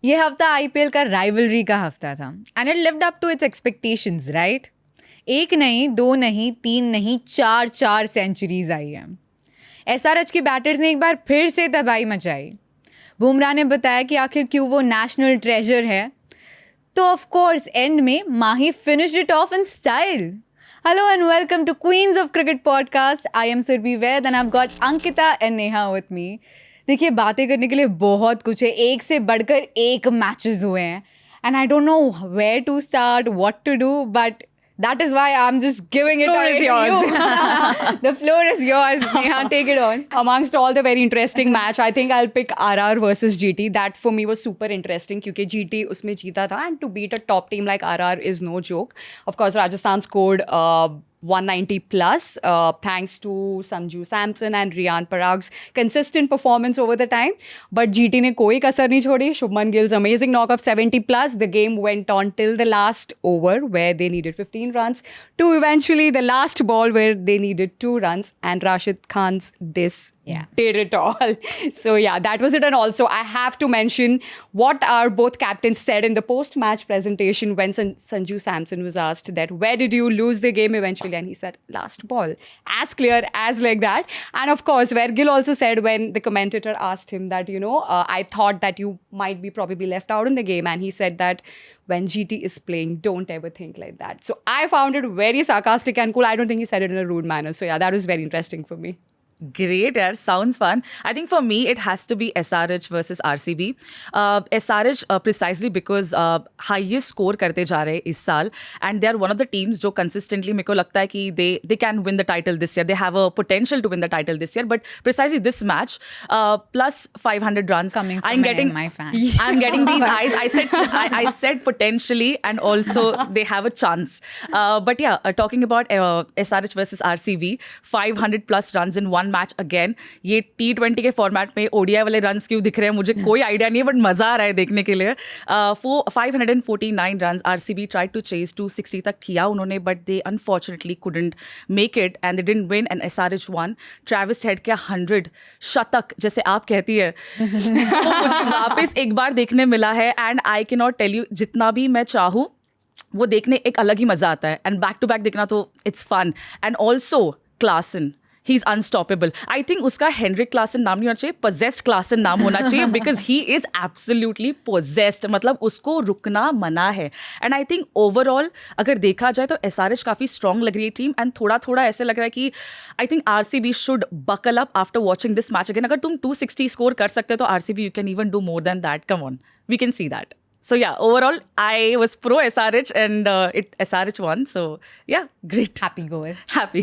ये हफ्ता आईपीएल का राइवलरी का हफ्ता था and it lived up to its expectations, right? एक नहीं, दो नहीं, तीन नहीं, चार सेंचुरीज आई हैं। एसआरएच के बैटर्स ने एक बार फिर से तबाही मचाई। बुमराह ने बताया कि आखिर क्यों वो नेशनल ट्रेजर है। तो ऑफ कोर्स एंड में Mahi finished it off in style. Hello and welcome to Queens of Cricket podcast. I am Surbhi Vaid and I've got Ankita and Neha with me. देखिए, बातें करने के लिए बहुत कुछ है, एक से बढ़कर एक मैचेस हुए हैं and I don't know where to start, what to do, but that is why I'm just giving it away to you. The floor is yours, Neha, take it on. Amongst all the very interesting match, I think I'll pick RR versus GT. That for me was super interesting क्योंकि GT उसमें जीता था and to beat a top team like RR is no joke. Of course, Rajasthan scored 190 plus thanks to Sanju Samson and Riyan Parag's consistent performance over the time. But GT ने कोई कसर नहीं छोड़ी. Shubman Gill's amazing knock of 70 plus. The game went on till the last over where they needed 15 runs to eventually the last ball where they needed 2 runs and Rashid Khan's diss did it all. So yeah, that was it. And also I have to mention what our both captains said in the post-match presentation when Sanju Samson was asked that where did you lose the game eventually, and he said last ball, as clear as like that. And of course where Gill also said when the commentator asked him that I thought that you might be probably left out in the game, and he said that when GT is playing, don't ever think like that. So I found it very sarcastic and cool. I don't think he said it in a rude manner. So yeah, that was very interesting for me. Great, yaar. Sounds fun. I think for me, it has to be SRH versus RCB. SRH precisely because highest score करते जा रहे हैं इस साल, and they are one of the teams जो consistently मेरे को लगता है कि they can win the title this year. They have a potential to win the title this year. But precisely this match, plus 500 runs. Coming from my fan. I'm getting these eyes. I said potentially, and also they have a chance. But yeah, talking about SRH versus RCB, 500 plus runs in one match again. ये T20 के format में ODI वाले runs क्यों दिख रहे हैं मुझे कोई आइडिया नहीं है, बट मजा आ रहा है देखने के लिए. 549 runs RCB tried to chase 260 तक किया उन्होंने, but they unfortunately couldn't make it and they didn't win and SRH won. Travis Head के 100 शतक जैसे आप कहती है वो मुझे वापस एक बार देखने मिला है, and I can not tell you, जितना भी मैं चाहूँ वो देखने एक अलग ही मजा आता है, एंड बैक टू बैक देखना तो it's fun. And also Klaasen, he is unstoppable. I think उसका Henrik Klassen नाम नहीं होना चाहिए, possessed Klassen नाम होना चाहिए, because he is absolutely possessed. मतलब उसको रुकना मना है. And I think overall अगर देखा जाए तो SRH काफ़ी strong लग रही है टीम, and थोड़ा थोड़ा ऐसे लग रहा है कि I think RCB should buckle up after watching this match again. अगर तुम 260 स्कोर कर सकते हो तो RCB you can even do more than that. Come on, we can see that. So yeah, overall, I was pro SRH and SRH won. So yeah, great. Happy goer. Happy.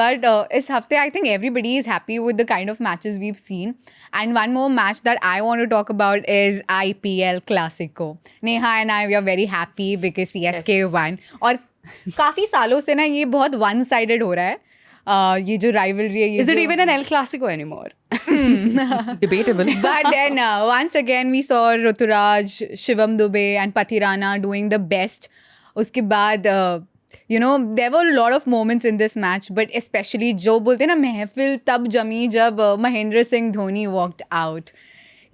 But इस हफ्ते I think everybody is happy with the kind of matches we've seen. And one more match that I want to talk about is IPL Clasico. Neha and I, we are very happy because CSK won. और काफ़ी सालों से ना ये बहुत one-sided हो रहा है. ये जो rivalry है, is it even an El Clasico anymore? Debatable. But then once again we saw Ruturaj, Shivam Dube and Pathirana doing the best. उसके बाद there were a lot of moments in this match, but especially जो बोलते हैं ना महफिल तब जमी जब महेंद्र सिंह धोनी walked out.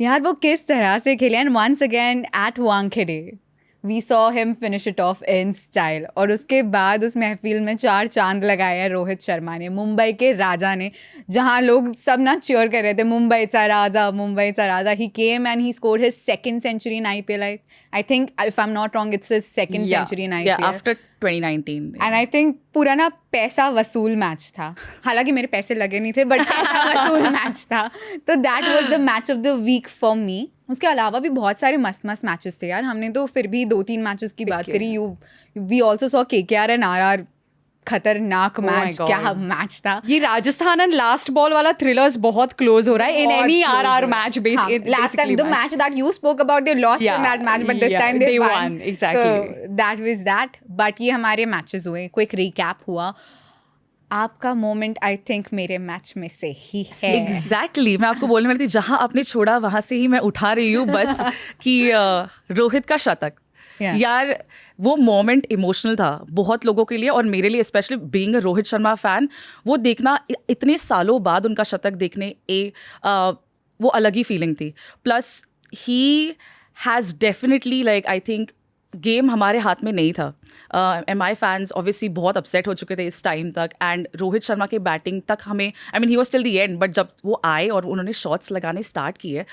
यार वो किस तरह से खेले, and once again at Wankhede we saw him finish it off in style. और उसके बाद उस महफिल में 4 चांद लगाया रोहित शर्मा ने, मुंबई के राजा ने, जहाँ लोग सब ना चीयर कर रहे थे मुंबई चा राजा, मुंबई चा राजा. He came and he scored his second century in IPL. I think if I'm not wrong it's his second century in IPL. Yeah, after 2019. Yeah. And I think पूरा ना पैसा वसूल मैच था. हालांकि मेरे पैसे लगे नहीं थे, बट पैसा वसूल मैच था. तो that was the match of the week for me. उसके अलावा भी बहुत सारे मस्त मस्त मैचेस थे यार. हमने तो फिर भी 2-3 मैचेस की बात करी. We also saw KKR and RR. खतरनाक मैच, क्या मैच था. ये राजस्थान एंड लास्ट बॉल वाला थ्रिलर्स बहुत क्लोज हो रहा है in any RR match based. Last time the match that you spoke about, they lost in that match, but this time they won. Exactly, that was that. But ये हमारे matches हुए, quick recap हुआ. आपका moment I think मेरे match में से ही है. Exactly, मैं आपको बोलने वाली थी, जहां आपने छोड़ा वहां से ही मैं उठा रही हूँ बस कि रोहित का शतक. यार वो मोमेंट इमोशनल था बहुत लोगों के लिए, और मेरे लिए specially being a Rohit Sharma fan, वो देखना इतने सालों बाद उनका शतक देखने वो अलग ही फीलिंग थी. Plus he has definitely, like, I think game हमारे हाथ में नहीं था. MI फैंस ऑब्वियसली बहुत अपसेट हो चुके थे इस टाइम तक, एंड रोहित शर्मा के बैटिंग तक हमें, I mean he was till the end, but जब वो आए और उन्होंने शॉट्स लगाने स्टार्ट किए,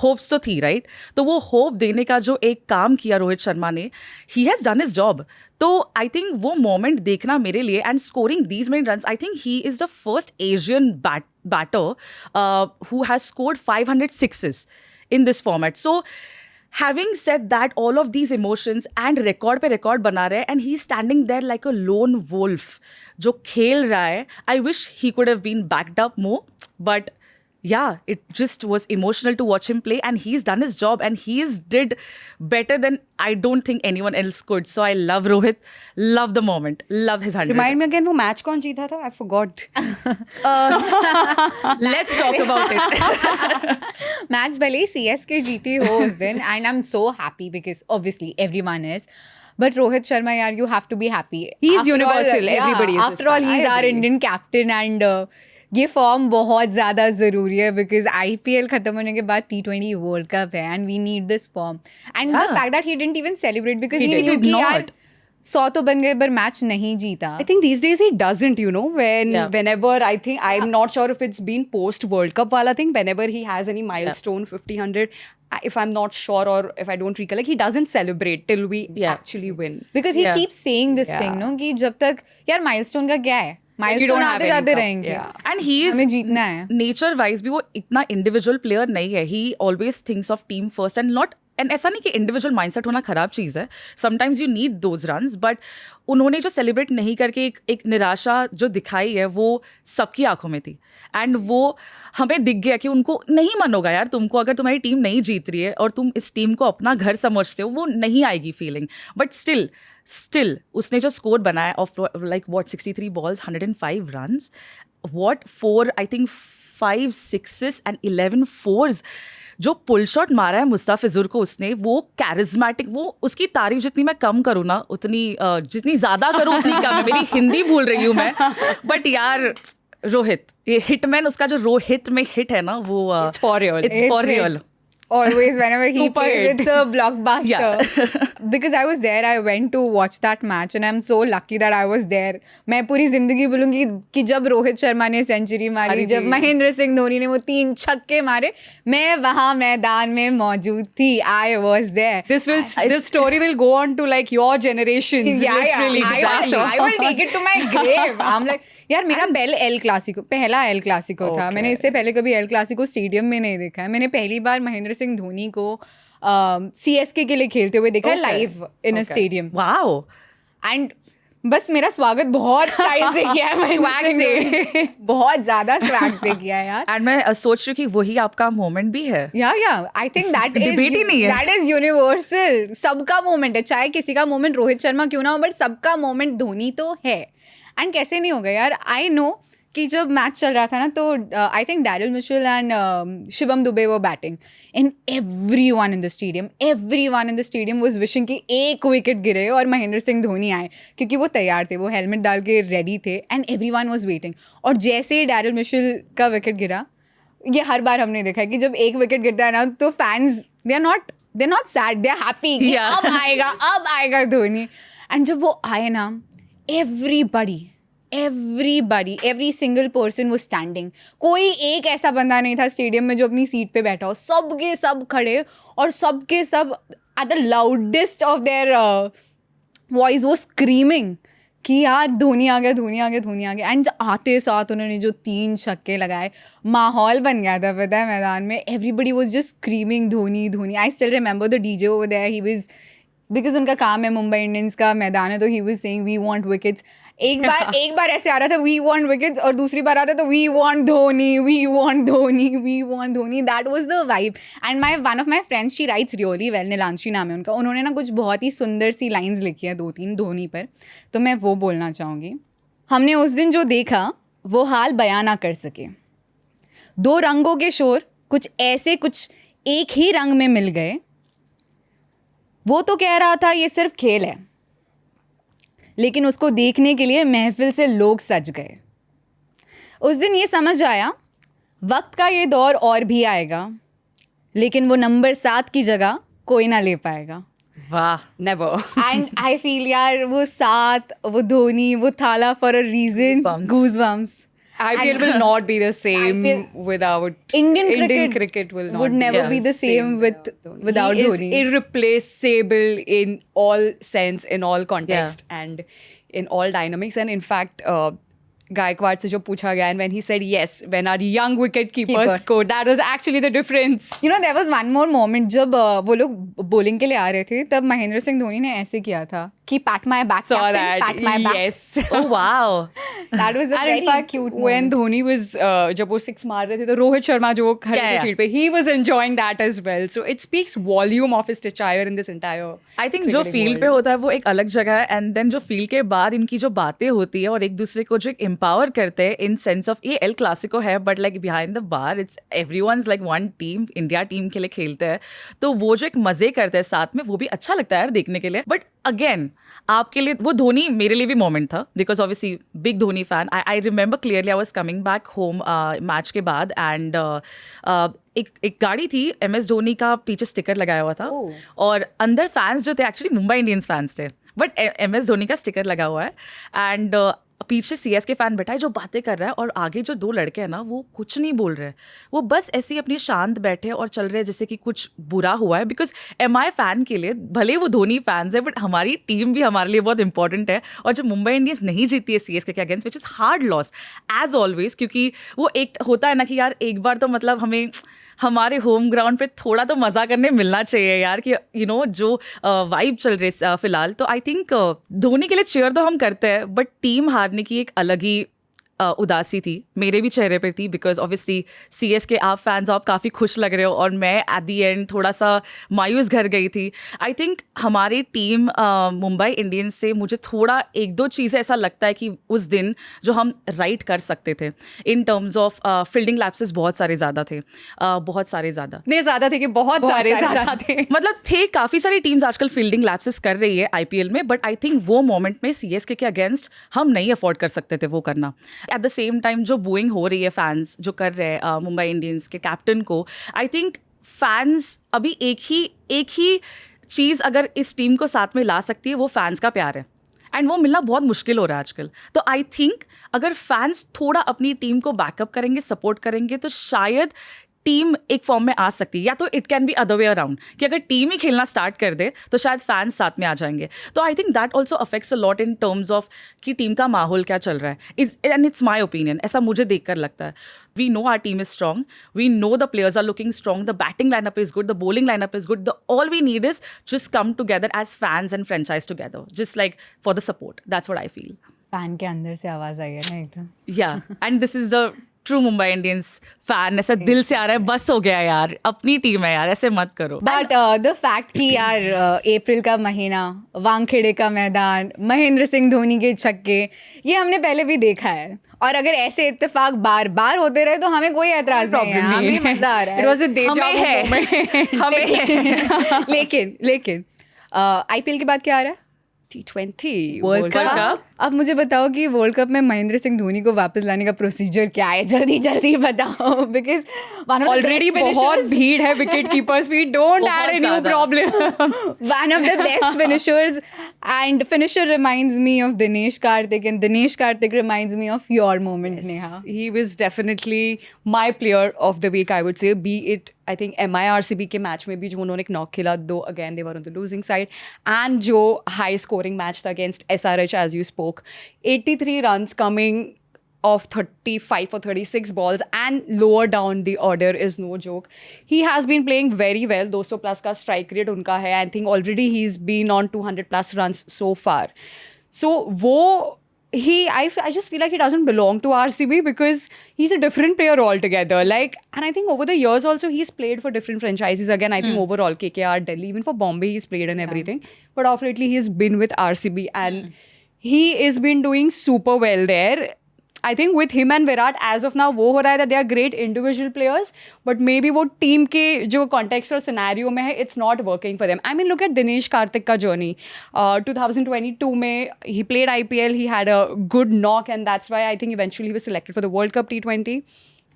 होप्स तो थी, राइट? तो वो होप देने का जो एक काम किया रोहित शर्मा ने, he has done his job. तो आई थिंक वो मोमेंट देखना मेरे लिए, and scoring these many runs, I think he is the first Asian batter who has scored 500 sixes in this format. So having said that, all of these emotions and record पे record बना रहे हैं, and he's standing there like a lone wolf जो खेल रहा है. I wish he could have been backed up more, but yeah, it just was emotional to watch him play, and he's done his job, and he's did better than I don't think anyone else could. So I love Rohit, love the moment, love his 100. Remind me again, वो match कौन जीता था? I forgot. Let's talk about it. Match भले ही CSK जीती हो उस दिन, and I'm so happy because obviously everyone is. But Rohit Sharma, yaar, you have to be happy. He's universal. Everybody is his After all, fan. he's I our agree. Indian captain, and ये form बहुत ज़्यादा ज़रूरी है because IPL खत्म होने के बाद T20 world cup है, and we need this form. And the fact that he didn't even celebrate because he knew कि यार 100 तो बन गए पर मैच नहीं जीता. I think these days he doesn't, you know, Yeah. whenever I think, I'm not sure if it's been post World Cup wala thing, whenever he has any milestone, 50, 100, if I'm not sure or if I don't recollect, he doesn't celebrate till we actually win. Because he Yeah. keeps saying this thing, no, कि जब तक यार milestone का क्या है, milestone आते जाते रहेंगे, And he is हमें जीतना है. नेचर वाइज भी वो इतना इंडिविजुअल प्लेयर नहीं है. ही always thinks of team first and not, and ऐसा नहीं कि इंडिविजुअल माइंडसेट होना खराब चीज़ है. Sometimes you need those runs, but उन्होंने जो सेलिब्रेट नहीं करके एक निराशा जो दिखाई है वो सबकी आंखों में थी. एंड वो हमें दिख गया कि उनको नहीं मन होगा यार, तुमको अगर तुम्हारी टीम नहीं जीत रही है और तुम इस टीम को अपना घर समझते हो, वो नहीं आएगी फीलिंग. बट स्टिल उसने जो स्कोर बनाया of like what 63 balls 105 runs, what 4 I think 5 sixes and 11 fours, जो पुल शॉट मारा है मुस्ताफिजुर को उसने, वो कैरिज्मेटिक, वो उसकी तारीफ जितनी मैं कम करूँ ना उतनी जितनी ज़्यादा करूँ उतनी कम है. मेरी हिंदी भूल रही हूँ मैं, बट यार रोहित, ये हिटमैन, उसका जो रोहित में हिट है ना वो It's for real. It's for It's real. Always whenever he Super plays, hit. it's a blockbuster. Because I was there, I went to watch that match, and I'm so lucky that I was there. मैं पूरी जिंदगी बोलूँगी कि जब रोहित शर्मा ने century मारी, जब महेंद्र सिंह धोनी ने वो 3 छक्के मारे, मैं वहाँ मैदान में मौजूद थी. I was there. This story will go on to like your generations. Literally. I will take it to my grave. I'm like, यार मेरा पहला एल क्लासिको था. मैंने इससे पहले कभी एल क्लासिको स्टेडियम में नहीं देखा है. मैंने पहली बार महेंद्र सिंह धोनी को CSK के लिए खेलते हुए देखा है live in a stadium. Wow. And बस मेरा स्वागत बहुत स्टाइल से किया है महेंद्र सिंह धोनी. बहुत ज्यादा स्वैग से किया है यार. एंड मैं सोच रही हूँ कि वही आपका मोमेंट भी है. Yeah, I think that is Debate ही नहीं है. that is universal. सबका मोमेंट है, चाहे किसी का मोमेंट रोहित शर्मा क्यों ना हो, बट सबका मोमेंट धोनी तो है. एंड कैसे नहीं होगा यार. आई नो कि जब मैच चल रहा था ना तो I think Daryl Mitchell and Shivam Dube वो batting, and everyone in the stadium was wishing कि एक विकेट गिरे और महेंद्र सिंह धोनी आए, क्योंकि वो तैयार थे, वो हेलमेट डाल के रेडी थे, एंड एवरीवन वाज वेटिंग. और जैसे ही डैरिल मिशेल का विकेट गिरा, ये हर बार हमने देखा है कि जब एक विकेट गिरता है ना तो fans they are not sad, they are happy कि Yeah. अब आएगा धोनी. एंड जब वो आए ना, everybody, every single person was standing. कोई एक ऐसा बंदा नहीं था स्टेडियम में जो अपनी सीट पे बैठा हो. सबके सब खड़े और सबके सब at the loudest of their voice वो screaming कि यार धोनी आ गया. एंड आते साथ उन्होंने जो 3 छक्के लगाए, माहौल बन गया था पता है मैदान में. Everybody was just screaming Dhoni. I still remember the DJ over there, he was, because उनका काम है मुंबई इंडियंस का मैदान है, तो he was saying we want wickets. एक बार ऐसे आ रहा था वी वांट विकेट्स, और दूसरी बार आ रहा था we want Dhoni. That was the vibe. And one of my friends, she writes really well, Neelanshi नाम है उनका. उन्होंने ना कुछ बहुत ही सुंदर सी लाइन्स लिखी है 2-3 धोनी पर, तो मैं वो बोलना चाहूँगी. हमने उस दिन जो देखा वो हाल बयां ना कर सके. 2 रंगों के शोर कुछ ऐसे, कुछ एक ही रंग में मिल गए. वो तो कह रहा था ये सिर्फ खेल है, लेकिन उसको देखने के लिए महफिल से लोग सज गए. उस दिन ये समझ आया वक्त का ये दौर और भी आएगा, लेकिन वो नंबर 7 की जगह कोई ना ले पाएगा. Wow. Never. And I feel यार वो साथ, वो धोनी, वो थाला for a reason. Goosebumps. IPL will not be the same IPL without Indian cricket will not would never be Yes. the same without he Dhoni. is irreplaceable in all sense, in all context, and in all dynamics. And in fact, Gaikwad se jo pucha gaya, and when he said yes, when our young wicket keeper Keeper. scored, that was actually the difference. You know, there was one more moment जब वो लोग bowling के लिए आ रहे थे, तब महेंद्र सिंह धोनी ने ऐसे किया था कि pat my back, Saw captain, that. pat my back. Yes. Oh wow. That was a And in very fact, cute when moment. Dhoni was जब वो six मार रहे थे तो रोहित शर्मा जो खड़े थे yeah. field पे, he was enjoying that as well. So it speaks volume of his stature in this entire. I think जो cricketing फील्ड पे world. होता है वो एक अलग जगह है, एंड देन जो फील्ड के बाद इनकी जो बातें होती है और एक दूसरे को जो एक एम्पावर करते हैं इन सेंस ऑफ, ये एल क्लासिको है but like behind the bar it's everyone's like one team, India team के लिए खेलते हैं, तो वो जो एक मजे करते हैं साथ में, वो भी अच्छा लगता है यार देखने के लिए. बट अगेन आपके लिए वो धोनी मेरे लिए भी मोमेंट था, because obviously big Dhoni fan. I remember clearly I was coming back home match के बाद, एंड एक गाड़ी थी, MS धोनी का पीछे स्टिकर लगाया हुआ था, और अंदर फैंस जो थे एक्चुअली मुंबई इंडियंस फैंस थे, बट MS धोनी का स्टिकर लगा हुआ है, एंड पीछे CSK फैन बैठा है जो बातें कर रहा है, और आगे जो दो लड़के हैं ना वो कुछ नहीं बोल रहे, वो बस ऐसे ही अपनी शांत बैठे और चल रहे हैं जैसे कि कुछ बुरा हुआ है. बिकॉज MI फैन के लिए भले वो धोनी फैंस है, बट हमारी टीम भी हमारे लिए बहुत इंपॉर्टेंट है, और जब मुंबई इंडियंस नहीं जीती है CSK के against, which is hard loss as always, क्योंकि वो एक होता है ना कि यार एक बार तो मतलब हमें हमारे होम ग्राउंड पे थोड़ा तो मज़ा करने मिलना चाहिए यार, कि यू नो जो वाइब चल रही फिलहाल. तो आई थिंक धोनी के लिए चेयर तो हम करते हैं, बट टीम हारने की एक अलग ही उदासी थी, मेरे भी चेहरे पर थी, बिकॉज ऑब्वियसली CSK आप फैंस आप काफ़ी खुश लग रहे हो, और मैं एट दी एंड थोड़ा सा मायूस घर गई थी. आई थिंक हमारी टीम मुंबई इंडियंस से मुझे थोड़ा एक दो चीज़ें ऐसा लगता है कि उस दिन जो हम राइट कर सकते थे in terms of fielding lapses बहुत सारे ज़्यादा थे, बहुत सारे ज़्यादा इतने ज़्यादा थे कि बहुत सारे ज़्यादा थे. मतलब थे, काफ़ी सारी टीम्स आजकल फील्डिंग लैप्सेस कर रही है IPL में, बट आई थिंक वो मोमेंट में CSK के अगेंस्ट हम नहीं अफोर्ड कर सकते थे वो करना. एट द सेम टाइम जो बूइंग हो रही है फैंस जो कर रहे हैं मुंबई इंडियंस के कैप्टन को, आई थिंक फैंस अभी एक ही चीज़ अगर इस टीम को साथ में ला सकती है, वो फैंस का प्यार है, एंड वो मिलना बहुत मुश्किल हो रहा है आजकल. तो आई थिंक अगर फैंस थोड़ा अपनी टीम को बैकअप करेंगे, सपोर्ट करेंगे, तो शायद टीम एक फॉर्म में आ सकती है. या तो it can be other way around, कि अगर टीम ही खेलना स्टार्ट कर दे तो शायद फैंस साथ में आ जाएंगे. तो I think that also affects a lot in terms of कि टीम का माहौल क्या चल रहा है. एंड इट्स माई ओपिनियन, ऐसा मुझे देखकर लगता है. We know our team is strong, we know the players are looking strong, the batting lineup is good, the bowling lineup is good, all we need is just come together as fans and franchise together, just like for the support. That's what I feel. Fan के अंदर से आवाज आई है ना एकदम. Yeah, and this is the true Mumbai Indians fan, ऐसा दिल से आ रहा है, बस हो गया यार, अपनी टीम है यार, ऐसे मत करो. बट द फैक्ट कि यार अप्रैल का महीना, वानखेड़े का मैदान, महेंद्र सिंह धोनी के छक्के, ये हमने पहले भी देखा है, और अगर ऐसे इत्तेफाक बार बार होते रहे तो हमें कोई एतराज नहीं है, हमें मजा आ रहा है. It was a deja vu हमें moment. हमें लेकिन IPL के बाद क्या आ रहा है? T20 world Cup. कप. अब मुझे बताओ कि वर्ल्ड कप में महेंद्र सिंह धोनी को वापस लाने का प्रोसीजर क्या है, जल्दी बताओ, बिकॉज ऑलरेडी बहुत भीड़ है विकेट कीपर्स, वी डोंट बहुत हैव एनी ज़्यादा. Problem. one of the best finishers, and finisher reminds me of Dinesh Karthik, and Dinesh Karthik reminds me of your moment, Neha. He was definitely my player of the week, I would say. Be it, I think MI RCB के match में भी जो उन्होंने एक knock खेला, दो again they were on the losing side, and जो high scoring match था against SRH as you spoke, 83 runs coming of 35 or 36 balls and lower down the order is no joke. He has been playing very well. 200 plus का strike rate उनका है. I think already he's been on 200 plus runs so far. So I just feel like he doesn't belong to RCB because he's a different player altogether. Like, and I think over the years also he's played for different franchises. Again, I think overall KKR, Delhi, even for Bombay he's played and everything. But of lately he's been with RCB and he has been doing super well there. I think with him and Virat as of now वो हो रहा है that they are great individual players, but maybe वो team के जो context और scenario में है, it's not working for them. I mean, look at Dinesh Karthik का journey. 2022 में he played IPL, he had a good knock, and that's why I think eventually he was selected for the World Cup T20.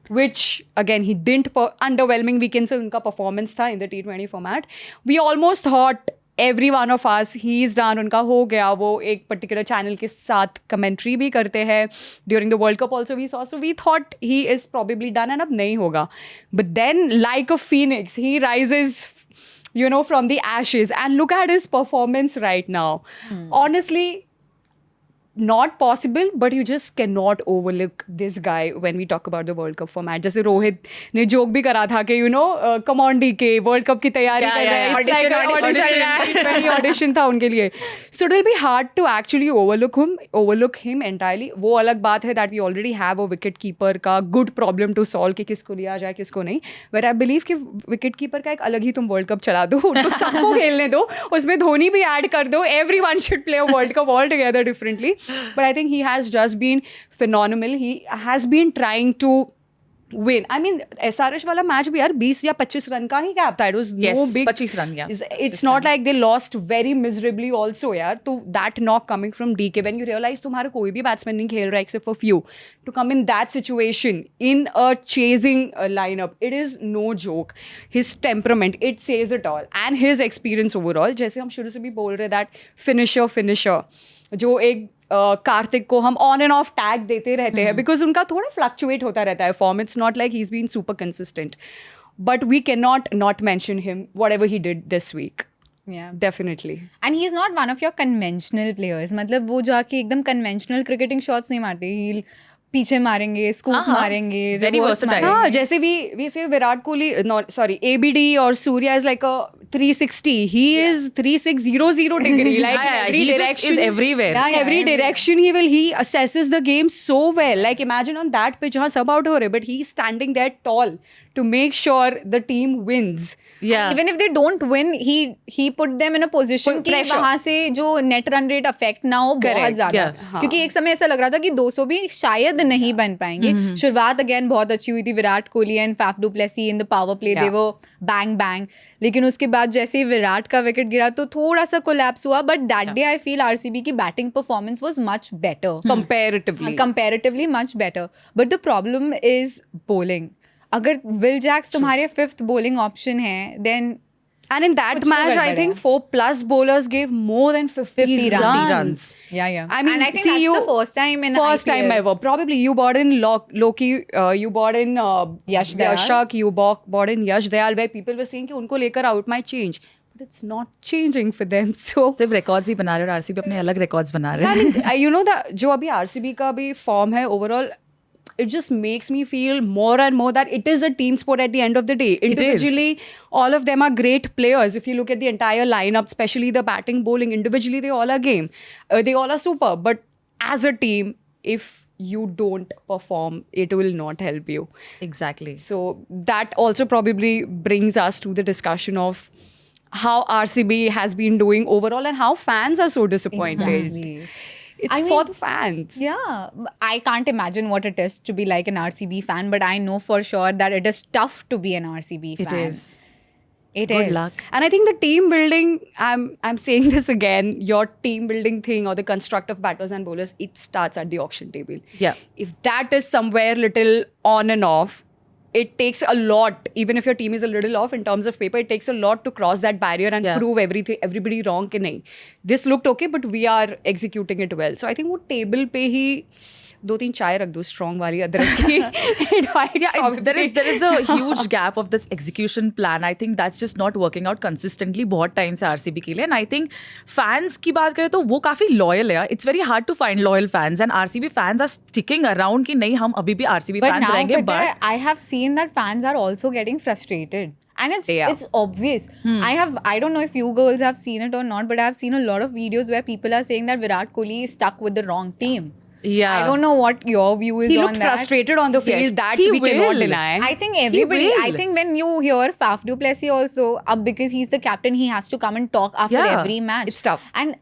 which again he didn't underwhelming weekend से उनका performance था in the T20 format. We almost thought every one of us he's done, उनका हो गया, वो एक particular channel के साथ commentary भी करते हैं during the World Cup also we saw, so we thought he is probably done and अब नहीं होगा. But then like a phoenix he rises, you know, from the ashes, and look at his performance right now. Honestly, not possible, but you just cannot overlook this guy when we talk about the World Cup format. जैसे रोहित ने joke भी करा था कि come on DK, World Cup की तैयारी कर रहे हैं, it's like audition audition था उनके लिए. So it will be hard to actually overlook him entirely. वो अलग बात है that we already have a wicket keeper का good problem to solve कि किसको लिया जाए किसको नहीं. But I believe कि wicket keeper का एक अलग ही तुम World Cup चला दो, उनको सबको खेलने दो, उसमें धोनी भी ऐड कर दो. Everyone should play a World Cup altogether differently. But I think he has just been phenomenal. He has been trying to win. I mean, SRH वाला मैच भी यार 20 या 25 रन का ही gap था. It was Yes, no big. 25 run, yeah. It's not like they lost very miserably also यार. तो that knock coming from DK when you realize तुम्हारा कोई भी batsman नहीं खेल रहा except for few, to come in that situation in a chasing lineup, it is no joke. His temperament, it says it all, and his experience overall. जैसे हम शुरू से भी बोल रहे that finisher जो एक कार्तिक को हम ऑन एंड ऑफ टैग देते रहते हैं बिकॉज उनका थोड़ा फ्लक्चुएट होता रहता है form. It's not like he is been super consistent, but we can not mention him whatever he did this week. Yeah. Definitely. And he is not one of your conventional players. मतलब वो जाके एकदम conventional cricketing shots नहीं मारते. He'll पीछे मारेंगे, scoop मारेंगे, Very reverse versatile. मारेंगे. हाँ, जैसे we say Virat Kohli, ABD or Surya is like a 360. He is 3600 degree. Like in every he direction. just is everywhere. Yeah, Every direction he assesses the game so well. Like imagine on that pitch, हाँ सब out हो रहे, but he's standing there tall to make sure the team wins. Yeah. Even if they don't win, he put them in a position कि Pressure. वहाँ से जो net run rate affect ना हो बहुत Correct, ज़्यादा. yeah. क्योंकि एक समय ऐसा लग रहा था कि 200 भी शायद नहीं बन पाएंगे. शुरुआत अगेन बहुत अच्छी हुई थी Virat Kohli and Faf du Plessis in the power play. They वो बैंग, लेकिन उसके बाद जैसे ही विराट का विकेट गिरा तो थोड़ा सा कोलैप्स हुआ. But that day I feel RCB की batting performance was much better, comparatively much better. But the problem is bowling. अगर विल जैक्स तुम्हारे फिफ्थ bowling ऑप्शन है देन And in that कुछ तो match, I गड़बड़ think है. 4+ bowlers gave more than 50 runs. Yeah. I mean, and I think see, that's you the first time in first time IPL. ever. Probably you bought in Loki, you bought in Yash Dayal. Yashak, you bought in Yash Dayal, where people were saying कि उनको लेकर out might change. But it's not changing for them. So सिर्फ records ही बना रहे हैं और RCB अपने अलग रिकॉर्ड्स बना रहे I हैं. mean, you know that जो अभी RCB का भी form है overall, it just makes me feel more and more that it is a team sport at the end of the day. Individually, all of them are great players. If you look at the entire lineup, especially the batting, bowling, individually they all are game. They all are super. But as a team, if you don't perform, it will not help you. Exactly. So that also probably brings us to the discussion of how RCB has been doing overall and how fans are so disappointed. Exactly. It's I for mean- the fans. Yeah, I can't imagine what it is to be like an RCB fan, but I know for sure that it is tough to be an RCB It fan. is. It Good is. luck. And I think the team building, I'm saying this again, your team building thing or the construct of batters and bowlers, it starts at the auction table. Yeah. If that is somewhere little on and off, it takes a lot, even if your team is a little off in terms of paper, it takes a lot to cross that barrier and Yeah. prove everybody wrong कि नहीं. This looked okay, but we are executing it well. So I think वो table पे ही 2-3 चाय रख दो strong वाली अदरक की. It might probably- there is a huge gap of this execution plan. I think that's just not working out consistently बहुत time से RCB के लिए. And I think fans की बात करें तो वो काफ़ी loyal है. It's very hard to find loyal fans and RCB fans are sticking around कि नहीं हम अभी भी RCB But fans now, रहेंगे. Pita, I have seen that fans are also getting frustrated. And They are. it's obvious. I don't know if you girls have seen it or not, but I have seen a lot of videos where people are saying that Virat Kohli is stuck with the wrong team. Yeah. I don't know what your view is He on looked that. frustrated on the field. Yes, That he we cannot will. deny. I think everybody. I will. think when you hear Faf du Plessis also, because he's the captain, he has to come and talk after Yeah, every match. it's tough. And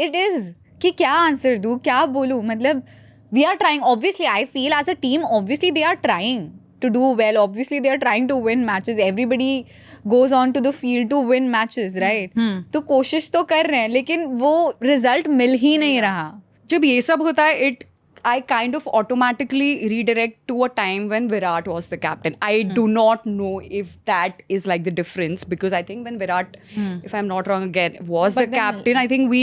it is कि क्या answer दूँ, क्या बोलूँ, मतलब we are trying. Obviously, I feel as a team, obviously they are trying to do well. Obviously, they are trying to win matches. Everybody goes on to the field to win matches, right? तो कोशिश तो कर रहे हैं, लेकिन वो result मिल ही नहीं रहा. जब ये सब होता है, it I kind of automatically redirect to a time when Virat was the captain. I do not know if that is like the difference, because I think when Virat, if I'm not wrong again, was But the then- captain, I think we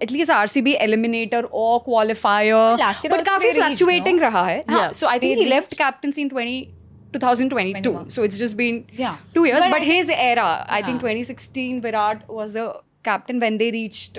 at least RCB eliminator or qualifier, last year but also काफी they reached, fluctuating no? रहा है. हाँ, Yeah. so I think They he left captaincy in 2022. 21. So it's just been Yeah. 2 years. But But I his era, I think 2016, Virat was the captain when they reached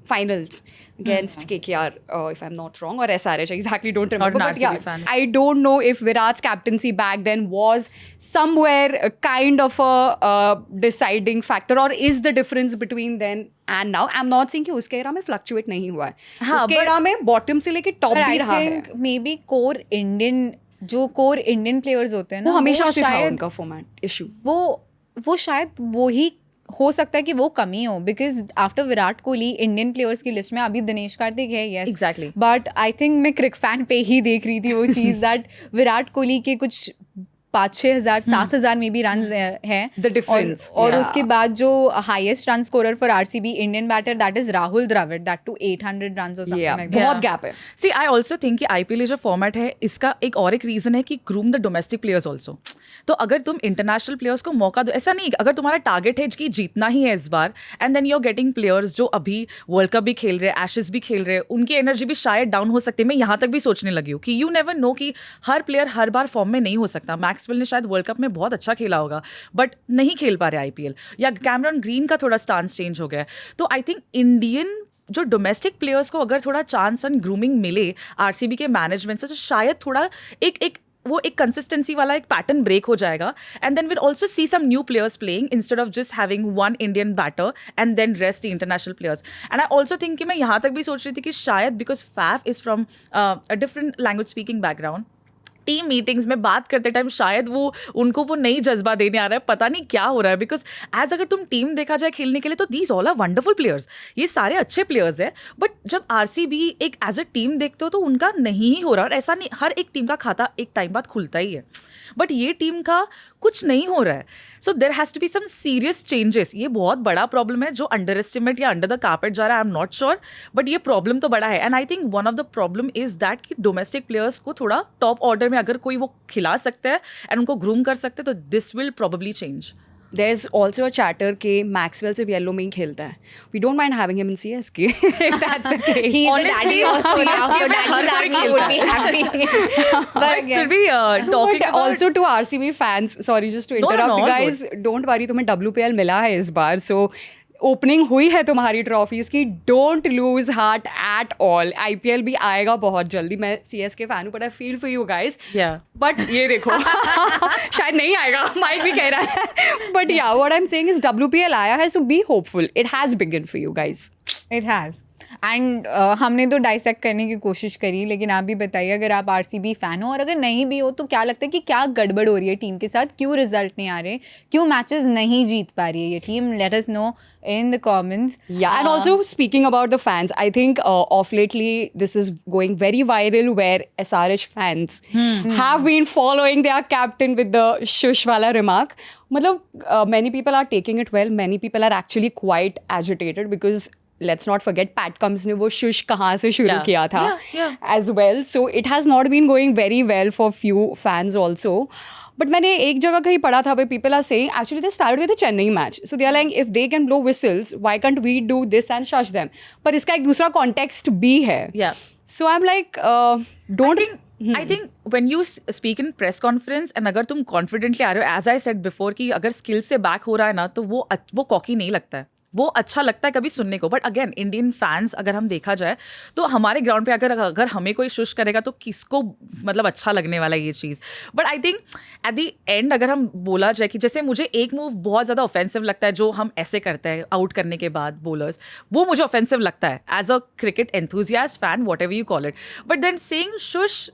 finals against KKR, if I'm not wrong, or SRH. Exactly, don't remember. an But RCB yeah, fan. I don't know if Virat's captaincy back then was somewhere kind of a deciding factor, or is the difference between then and now. I'm not saying कि उसके era में fluctuate नहीं हुआ है. हाँ, उसके but- era में bottom से लेके top But भी I रहा है. think maybe core Indian players होते हैं ना, वो हमेशा से था शायद उनका format issue. वो शायद वो ही हो सकता है कि वो कमी हो, because after Virat Kohli Indian players की लिस्ट में अभी दिनेश कार्तिक है, yes Exactly. But I think मैं क्रिक फैन पे ही देख रही थी वो चीज़ दैट विराट कोहली के कुछ 5-6 हज़ार 7 हज़ार में भी रन हैं. The difference, और yeah. उसके बाद जो highest run scorer for RCB Indian batter that is Rahul Dravid, that too 800 रन्स और समथिंग Yeah, लाइक बहुत gap है. See, I also think कि IPL जो फॉर्मेट है इसका एक और एक रीजन है कि groom the domestic players also. तो अगर तुम इंटरनेशनल प्लेयर्स को मौका दो, ऐसा नहीं अगर तुम्हारा टारगेट है कि जीतना ही है इस बार, and then you are getting players जो अभी वर्ल्ड कप भी खेल रहे हैं, एशेस भी खेल रहे हैं, उनकी एनर्जी भी शायद डाउन हो सकती है. मैं यहाँ तक भी सोचने लगी हूँ कि यू नेवर नो कि हर प्लेयर हर बार फॉर्म में नहीं हो सकता. मैक्सवेल ने शायद वर्ल्ड कप में बहुत अच्छा खेला होगा बट नहीं खेल पा रहे IPL, या कैमरन ग्रीन का थोड़ा स्टांस चेंज हो गया है. तो आई थिंक इंडियन जो डोमेस्टिक प्लेयर्स को अगर थोड़ा चांस एंड ग्रूमिंग मिले आरसीबी के मैनेजमेंट से, तो शायद थोड़ा एक कंसिस्टेंसी वाला एक पैटर्न ब्रेक हो जाएगा. And then will also see some new players playing instead of just having one Indian batter and then rest the international players. And I also think कि मैं यहाँ तक भी सोच रही थी कि शायद because Faf is from a different language speaking background, team meetings में बात करते टाइम शायद उनको वो नई जज्बा देने आ रहा है, पता नहीं क्या हो रहा है. बिकॉज एज अगर तुम टीम देखा जाए खेलने के लिए तो these all are wonderful players, ये सारे अच्छे प्लेयर्स हैं. बट जब आरसीबी एक एज अ टीम देखते हो तो उनका नहीं ही हो रहा. और ऐसा नहीं, हर एक टीम का खाता एक टाइम बाद खुलता ही है, बट ये टीम का कुछ नहीं हो रहा है. So there has to be some serious changes. ये बहुत बड़ा प्रॉब्लम है जो अंडर एस्टिमेट या अंडर द कार्पेट जा रहा है. I am not sure, but ये प्रॉब्लम तो बड़ा है. And I think one of the problem is that कि डोमेस्टिक प्लेयर्स को थोड़ा टॉप ऑर्डर में अगर कोई वो खिला सकते हैं एंड उनको ग्रूम कर सकते हैं तो this will probably change. There's also a chatter कि Maxwell सिर्फ येलो में ही खेलता है. We don't mind having him in CSK if that's the case. He's Honestly, a daddy also now, so CSK में हर daddy कोई would be खेलता happy. But But again, still be talking But about also to RCB fans, sorry just to No, no, interrupt no, you all guys, don't worry, तुम्हें WPL मिला है इस बार. So opening हुई है तुम्हारी trophies की, don't lose heart at all. IPL भी आएगा बहुत जल्दी. मैं CSK फैन हूँ, but I feel for you guys. Yeah. But ये देखो शायद नहीं आएगा, माइक भी कह रहा है. बट या what I am saying is WPL आया है, so be hopeful. It has begun for you guys. it has. And हमने तो डाइसेक्ट करने की कोशिश करी, लेकिन आप भी बताइए अगर आप आरसीबी फैन हो और अगर नहीं भी हो तो क्या लगता है कि क्या गड़बड़ हो रही है टीम के साथ, क्यों रिजल्ट नहीं आ रहे, क्यों मैचेस नहीं जीत पा रही है ये team. Let us know in the comments. Yeah, and also speaking about the fans, I think of lately this is going very viral where SRH fans have been following their captain with the shush wala remark. Many people are taking it well. Many people are actually quite agitated because let's not forget Pat Cummins ने वो shush कहाँ से शुरू Yeah. किया था Yeah. as well. So it has not been going very well for few fans also. But मैंने एक जगह कहीं पढ़ा था where people are saying actually they started with the Chennai match. So they are like if they can blow whistles, why can't we do this and shush them? पर इसका एक दूसरा context भी है. Yeah. So I'm like don't. I think when you speak in press conference and अगर तुम confidently आ रहे हो, as I said before कि अगर skill से back हो रहा है ना तो वो cocky नहीं लगता है, वो अच्छा लगता है कभी सुनने को. बट अगेन इंडियन फैंस अगर हम देखा जाए तो हमारे ग्राउंड पे अगर हमें कोई शुश करेगा तो किसको अच्छा लगने वाला है ये चीज़. But I think at the end अगर हम बोला जाए कि जैसे मुझे एक मूव बहुत ज़्यादा ऑफेंसिव लगता है जो हम ऐसे करते हैं आउट करने के बाद बॉलर्स, वो मुझे ऑफेंसिव लगता है as a cricket enthusiast fan, whatever you call it. But then saying shush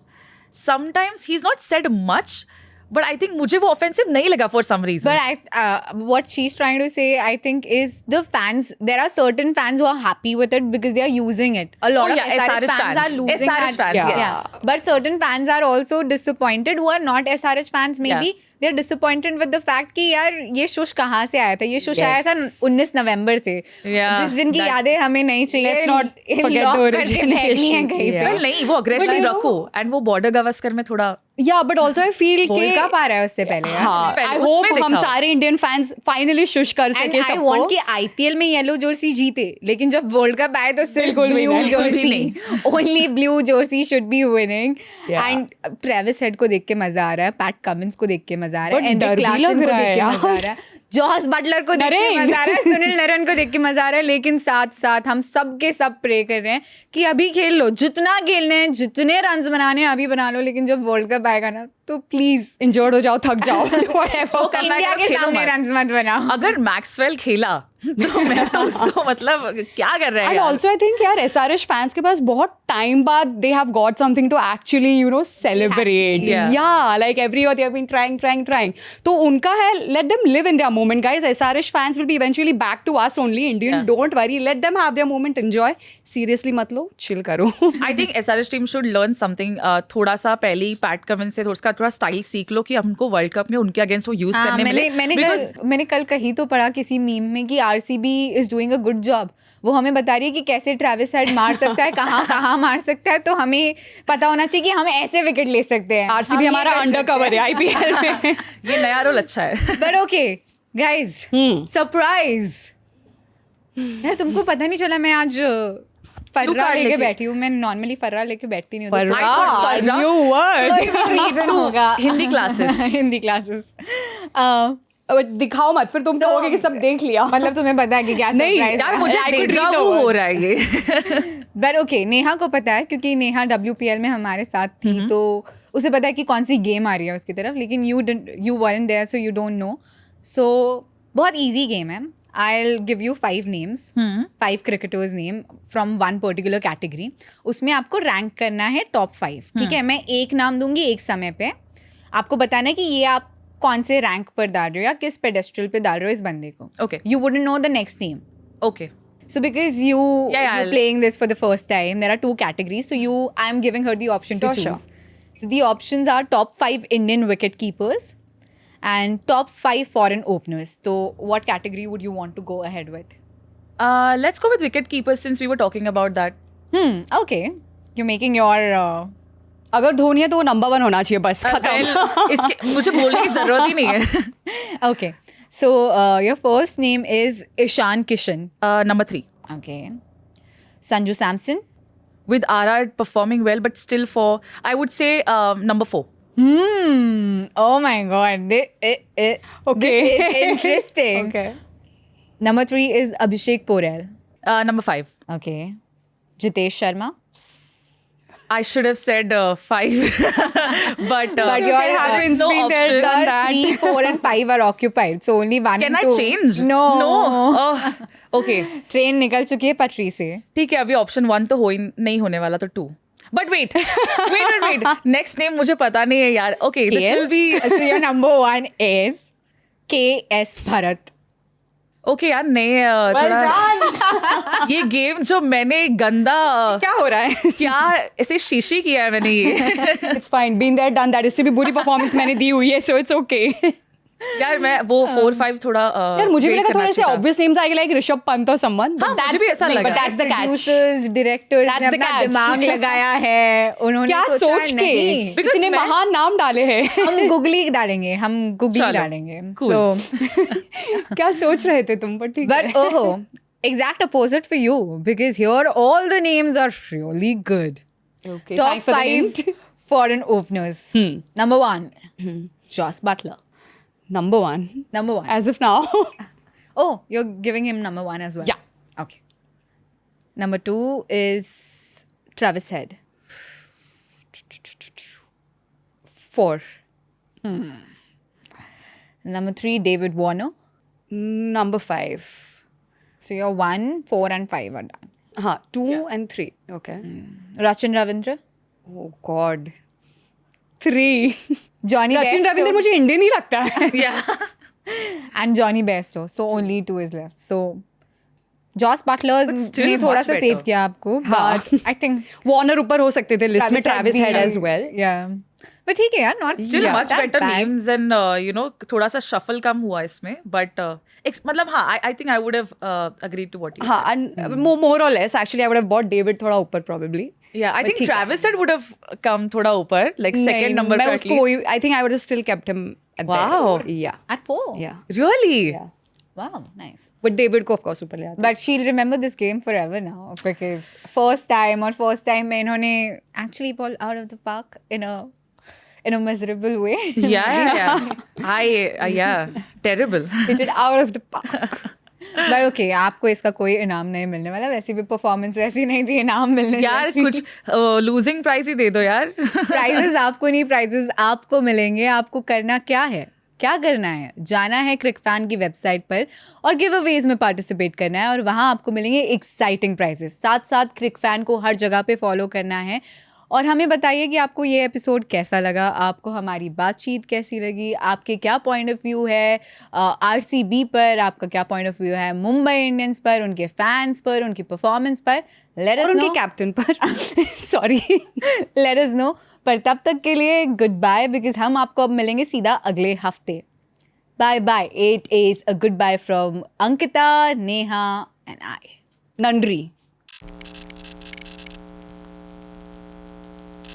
sometimes he is not said much, but I think मुझे वो offensive नहीं लगा for some reason. But what she's trying to say, I think, is the fans. There are certain fans who are happy with it because they are using it. A lot Oh, of yeah, SRH fans are losing SRH that. fans, Yeah. yes. But certain fans are also disappointed who are not SRH fans. Maybe they are disappointed with the fact कि यार ये shush कहाँ से आया था, ये shush आया था 19 नवंबर से, Yeah, जिस दिन की that- यादें हमें नहीं चाहिए, Let's not forget lock the करके फेंकनी है origination. कहीं पे। Yeah. Well, नहीं वो अग्रेशन you know- रखो एंड वो बॉर्डर गावस्कर में थोड़ा Yeah, but also I feel world कि कप आ रहा है उससे पहले यार। हाँ, पहले I उसमें hope हम दिखाओ। सारे इंडियन फैंस फाइनली शुश कर एंड सके आई वांट सबको। कि आईपीएल में येलो जर्सी जीते, लेकिन जब वर्ल्ड कप आए तो सिर्फ बिल्कुल भी ब्लू नहीं, बिल्कुल भी Jersey, only blue Jersey should be winning. Yeah. And Travis head को देख के मजा आ रहा है, पैट कमिंस को देख के मजा आ रहा But है, एंड्रिक डर भी क्लासन लग को रहा देख है के यार। मजा आ रहा है, जॉस बटलर को देख के नरेन। मजा आ रहा है, सुनील नरेन को देख के मजा आ रहा है, लेकिन साथ साथ हम सब के सब प्रे कर रहे हैं कि अभी खेल लो, जितना खेलने हैं, जितने रन बनाने हैं अभी बना लो, लेकिन जब वर्ल्ड कप आएगा ना तो प्लीज इंजर्ड हो जाओ, थक जाओ, whatever. करना है इंडिया तो के खेलो सामने मत। रन मत बनाओ। अगर मैक्सवेल खेला तो मैं तो उसको मतलब क्या कर रहे हैं And यार? also I think यार SRH fans के पास बहुत time बाद they have got something to actually celebrate. Yeah. Yeah, like every year they have been trying. तो उनका है, let them live in their moment, guys. SRH fans will be eventually back to us only. Indian, Yeah. don't worry. Let them have their moment. Enjoy. Seriously मत लो, chill करो. I think SRH team should learn something, थोड़ा सा पहले ही PAT Cummins से थोड़ा style सीख लो कि हमको वर्ल्ड कप में उनके अगेंस्ट वो यूज हाँ, करने मिले। मैंने कल कहीं तो पढ़ा किसी मीम में कि RCB is doing a good job. वो हमें बता रही है कि कैसे ट्रेविस हेड मार सकता है, कहाँ मार सकता है, तो हमें पता होना चाहिए कि हम ऐसे विकेट ले सकते हैं। RCB हमारा अंडरकवर है IPL में. ये नया रोल अच्छा है। बट ओके गाइस, सरप्राइज यार, तुमको पता नहीं चला मैं आज फर्रा कार्ड लेके लेके। बैठी हूँ। मैं नॉर्मली फर्रा लेके बैठती नहीं हूँ, तो Farra, new word. कोई reason होगा। हिंदी classes. हिंदी क्लासेस। अब दिखाओ मत, फिर तुम So- कहोगे कि सब देख लिया. मतलब तुम्हें पता है कि क्या नहीं, सरप्राइज यार है? मुझे I could डेजा read the वू हो words. रहा है ये। बट ओके, नेहा को पता है क्योंकि नेहा WPL में हमारे साथ थी, तो उसे पता है कि कौन सी गेम आ रही है उसकी तरफ, लेकिन you weren't there so you don't know. So बहुत easy game है. I'll give you 5 names, 5 cricketers name from one particular category. उसमें आपको रैंक करना है टॉप 5, ठीक है? मैं एक नाम दूंगी एक समय पे, आपको बताना है कि ये आप कौन से रैंक पर डाल रहे हो या किस पेडेस्ट्रल पे डाल रहे हो इस बंदे को. Okay. You wouldn't know the next name. Okay. So because you're I'll- playing this for the first time, there are 2 categories. So I'm giving her the option to Sure, choose. So the options are top 5 Indian wicket keepers and top 5 foreign openers. So what category would you want to go ahead with? Let's go with wicket keepers since we were talking about that. Okay. You're making your... अगर धोनी है तो वो number 1 होना चाहिए, बस खत्म. Well, इसके मुझे बोलने की जरूरत ही नहीं है। Okay. So your first name is Ishan Kishan. Number 3. Okay. Sanju Samson. With RR performing well, but still I would say number 4. Oh my God. Okay. This is interesting. Okay. Number 3 is Abhishek Porel. Number 5. Okay. Jitesh Sharma. I should have said 5, but But your happens, no been there, option. done that. 3, 4 and 5 are occupied. So only 1 Can and I 2. change? No. Oh, okay. Train निकल चुकी है पटरी से. ठीक है, अभी option 1 तो नहीं होने वाला, तो 2. But wait. Next name मुझे पता नहीं है यार. Okay, this KL? will be. So your number 1 is KS Bharat. Okay यार, नहीं थोड़ा ये गेम जो मैंने गंदा क्या हो रहा है? क्या ऐसे शीशी किया है मैंने ये. It's fine, been there, done that. इससे भी बुरी परफॉर्मेंस मैंने दी हुई है, so it's okay. यार मैं वो 4-5 थोड़ा यार मुझे भी wait लगा करना थोड़े से चाहिए था. ऑब्वियस नेम्स आएंगे, लाइक ऋषभ पंत और समवन. हाँ, मुझे भी ऐसा नहीं, लगा. but that's the catch. Producers, directors That's ने the अपना catch. दिमाग लगाया है. उन्होंने क्या सोचा सोच के नहीं. Because इतने मैं- महान नाम डाले हैं. हम गुगली डालेंगे, हम गुगली चलो, डालेंगे. cool. So क्या सोच रहे थे तुम, पर ठीक But है. oh, exact opposite for you, because here all the names are really good. Okay, Top thanks for the 5 hint. foreign openers. Number 1, Joss Butler. Number 1. Number 1. As of now. Oh, you're giving him number 1 as well. Yeah. Okay. Number 2 is Travis Head. 4. Number 3, David Warner. Number 5. So your 1, 4 and 5 are done. हाँ, 2 and 3. Okay. Rachin Ravindra. Oh God. 3. Johnny Rachin Ravindra Bairstow. मुझे Indian ही लगता है. Yeah. And Johnny Bairstow. So only 2 is left. So Joss Butler But still ने थोड़ा much सा better. Save किया आपको. हाँ. But I think वार्नर ऊपर हो सकते थे लिस्ट में, ट्रेविस भी हेड है. As well. Yeah. But ठीक है यार, not Still yeah, much that better bad. names and you know थोड़ा सा shuffle कम हुआ इसमें but मतलब हाँ I think I would have agreed to what you हाँ, said. and more or less actually I would have bought David थोड़ा ऊपर probably. Yeah, I But think ठीक है. Travis Head would have come थोड़ा ऊपर like नहीं, second number मैं पे at उसको least. I think I would have still kept him at Wow. there. Yeah. At 4. Yeah. Really? Yeah. Wow, nice. But David को of course ऊपर ले आते. But she'll remember this game forever now because first time में इन्होंने actually ball out of the park in a miserable way. Yeah. Yeah. Terrible. Hit it out of the park. But okay, आपको इसका कोई इनाम नहीं मिलने वाला, वैसे भी परफॉर्मेंस वैसी नहीं थी इनाम मिलने यार कुछ losing prize ही दे दो यार. प्राइजेस आपको नहीं, प्राइजेस आपको मिलेंगे. आपको करना क्या है, क्या करना है, जाना है क्रिकफैन की वेबसाइट पर और गिव अवेज में पार्टिसिपेट करना है और वहाँ आपको मिलेंगे एक्साइटिंग प्राइजेस. साथ साथ क्रिकफैन को हर जगह पे फॉलो करना है और हमें बताइए कि आपको ये एपिसोड कैसा लगा, आपको हमारी बातचीत कैसी लगी, आपके क्या पॉइंट ऑफ व्यू है आरसीबी पर, आपका क्या पॉइंट ऑफ व्यू है मुंबई इंडियंस पर, उनके फैंस पर, उनकी परफॉर्मेंस पर. लेट अस और नो, उनके कैप्टन पर. Sorry. Let us know. पर तब तक के लिए गुड बाय, बिकॉज हम आपको अब मिलेंगे सीधा अगले हफ्ते. Bye bye. It is a goodbye from Ankita, Neha and I. Nandri.